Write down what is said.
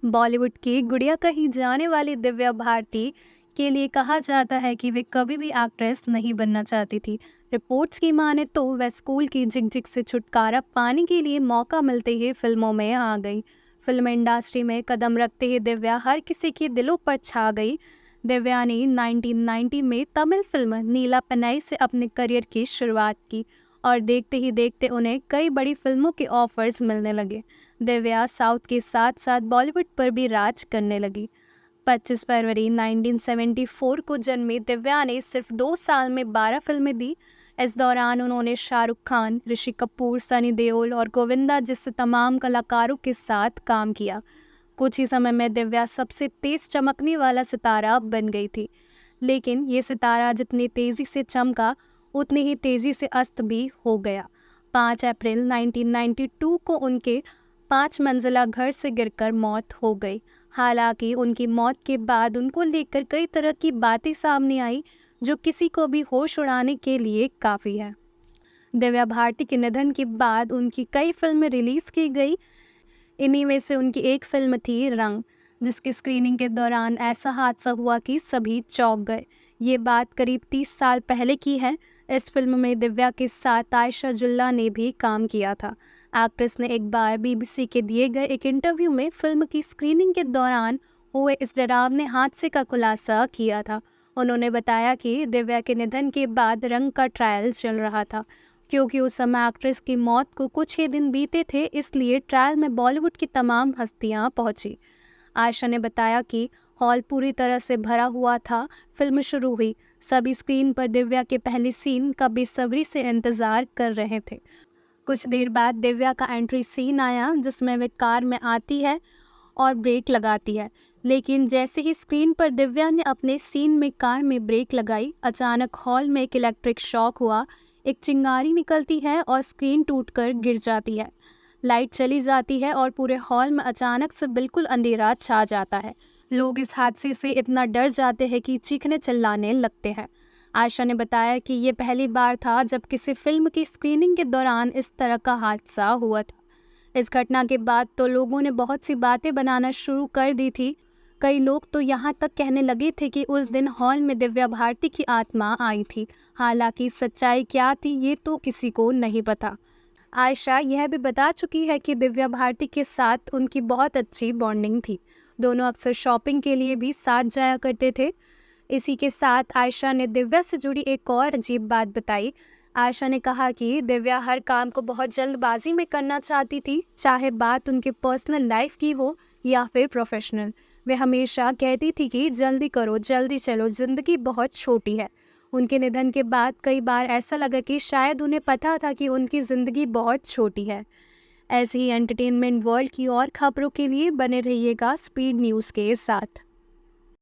बॉलीवुड की गुड़िया कही जाने वाली दिव्या भारती के लिए कहा जाता है कि वे कभी भी एक्ट्रेस नहीं बनना चाहती थी। रिपोर्ट्स की माने तो वह स्कूल की झिकझिक से छुटकारा पाने के लिए मौका मिलते ही फिल्मों में आ गई। फिल्म इंडस्ट्री में कदम रखते ही दिव्या हर किसी के दिलों पर छा गई। दिव्या ने 1990 में तमिल फिल्म नीला पनाई से अपने करियर की शुरुआत की और देखते ही देखते उन्हें कई बड़ी फिल्मों के ऑफर्स मिलने लगे। दिव्या साउथ के साथ साथ बॉलीवुड पर भी राज करने लगी। 25 फरवरी 1974 को जन्मी दिव्या ने सिर्फ 2 साल में 12 फिल्में दी। इस दौरान उन्होंने शाहरुख खान, ऋषि कपूर, सनी देओल और गोविंदा जैसे तमाम कलाकारों के साथ काम किया। कुछ ही समय में दिव्या सबसे तेज चमकने वाला सितारा बन गई थी। लेकिन ये सितारा जितनी तेजी से चमका उतनी ही तेजी से अस्त भी हो गया। 5 अप्रैल 1992 को उनके 5 मंजिला घर से गिरकर मौत हो गई। हालांकि उनकी मौत के बाद उनको लेकर कई तरह की बातें सामने आई जो किसी को भी होश उड़ाने के लिए काफ़ी है। दिव्या भारती के निधन के बाद उनकी कई फिल्में रिलीज़ की गई। इन्हीं में से उनकी एक फिल्म थी रंग, जिसकी स्क्रीनिंग के दौरान ऐसा हादसा हुआ कि सभी चौंक गए। ये बात करीब 30 साल पहले की है। इस फिल्म में दिव्या के साथ आयशा जुल्ला ने भी काम किया था। एक्ट्रेस ने एक बार बीबीसी के दिए गए एक इंटरव्यू में फिल्म की स्क्रीनिंग के दौरान हुए इस डरावने हादसे का खुलासा किया था। उन्होंने बताया कि दिव्या के निधन के बाद रंग का ट्रायल चल रहा था। क्योंकि उस समय एक्ट्रेस की मौत को कुछ ही दिन बीते थे, इसलिए ट्रायल में बॉलीवुड की तमाम हस्तियां पहुंची। आयशा ने बताया कि हॉल पूरी तरह से भरा हुआ था। फिल्म शुरू हुई, सभी स्क्रीन पर दिव्या के पहले सीन का बेसब्री से इंतजार कर रहे थे। कुछ देर बाद दिव्या का एंट्री सीन आया, जिसमें वे कार में आती है और ब्रेक लगाती है। लेकिन जैसे ही स्क्रीन पर दिव्या ने अपने सीन में कार में ब्रेक लगाई, अचानक हॉल में एक इलेक्ट्रिक शॉक हुआ। एक चिंगारी निकलती है और स्क्रीन टूटकर गिर जाती है। लाइट चली जाती है और पूरे हॉल में अचानक से बिल्कुल अंधेरा छा जाता है। लोग इस हादसे से इतना डर जाते हैं कि चीखने चिल्लाने लगते हैं। आयशा ने बताया कि ये पहली बार था जब किसी फिल्म की स्क्रीनिंग के दौरान इस तरह का हादसा हुआ था। इस घटना के बाद तो लोगों ने बहुत सी बातें बनाना शुरू कर दी थी। कई लोग तो यहाँ तक कहने लगे थे कि उस दिन हॉल में दिव्या भारती की आत्मा आई थी। हालांकि सच्चाई क्या थी ये तो किसी को नहीं पता। आयशा यह भी बता चुकी है कि दिव्या भारती के साथ उनकी बहुत अच्छी बॉन्डिंग थी। दोनों अक्सर शॉपिंग के लिए भी साथ जाया करते थे। इसी के साथ आयशा ने दिव्या से जुड़ी एक और अजीब बात बताई। आयशा ने कहा कि दिव्या हर काम को बहुत जल्दबाजी में करना चाहती थी, चाहे बात उनके पर्सनल लाइफ की हो या फिर प्रोफेशनल। वे हमेशा कहती थी कि जल्दी करो, जल्दी चलो, ज़िंदगी बहुत छोटी है। उनके निधन के बाद कई बार ऐसा लगा कि शायद उन्हें पता था कि उनकी ज़िंदगी बहुत छोटी है। ऐसी ही एंटरटेनमेंट वर्ल्ड की और खबरों के लिए बने रहिएगा स्पीड न्यूज़ के साथ।